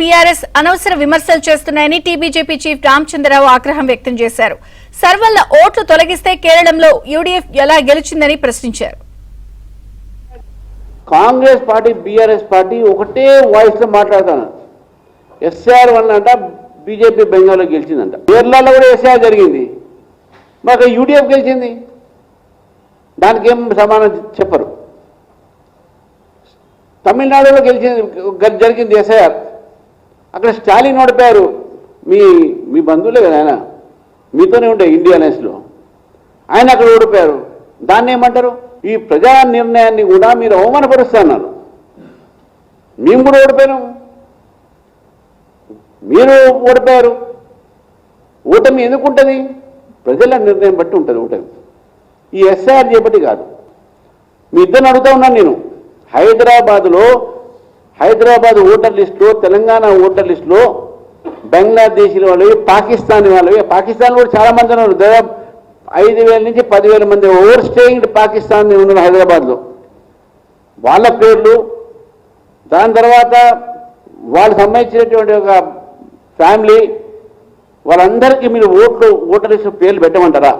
PRS అనవసర విమర్శలు చేస్తున్నాయని టీబీజేపీ చీఫ్ రామచంద్రరావు ఆగ్రహం వ్యక్తం చేశారు. సర్వల్ల ఓట్లు తొలగిస్తే కేరళంలో యూడీఎఫ్ ఎలా గెలిచిందని ప్రశ్నించారు. కాంగ్రెస్ పార్టీ బీఆర్ఎస్ పార్టీ ఒకటే వాయిస్ లో మాట్లాడుతున్నారు. ఎస్ఆర్ వన్ అంట బీజేపీ బెంగాల్లో గెలిచిందంట, కేరళలో కూడా ఎస్ఆర్ జరిగింది, మాకు యూడీఎఫ్ గెలిచింది. దానికి ఏం సమానం చెప్పరు. తమిళనాడులో జరిగింది ఎస్ఐఆర్, అక్కడ స్టాలిన్ ఓడిపోయారు. మీ బంధువులే కదా ఆయన, మీతోనే ఉండే ఇండియా అలయన్స్లో, ఆయన అక్కడ ఓడిపోయారు. దాన్ని ఏమంటారు? ఈ ప్రజా నిర్ణయాన్ని కూడా మీరు అవమానపరుస్తున్నారు. మేము కూడా ఓడిపోయాం, మీరు ఓడిపోయారు. ఓటమి ఎందుకు ఉంటుంది? ప్రజల నిర్ణయం బట్టి ఉంటుంది ఓటమి. ఈ ఎస్ఐఆర్ చేపట్టి కాదు. మీ ఇద్దరిని అడుగుతా ఉన్నాను నేను. హైదరాబాద్ ఓటర్ లిస్టులో, తెలంగాణ ఓటర్ లిస్టులో బంగ్లాదేశ్ వాళ్ళవి, పాకిస్తాన్ వాళ్ళవి, పాకిస్తాన్ కూడా చాలా మంది ఉన్నారు. దాదాపు 5,000 నుంచి 10,000 మంది ఓవర్ స్టేయింగ్ పాకిస్తాన్ ఉన్నారు హైదరాబాద్లో. వాళ్ళ పేర్లు, దాని తర్వాత వాళ్ళకి సంబంధించినటువంటి ఒక ఫ్యామిలీ, వాళ్ళందరికీ మీరు ఓటర్ లిస్టు పేర్లు పెట్టమంటారా?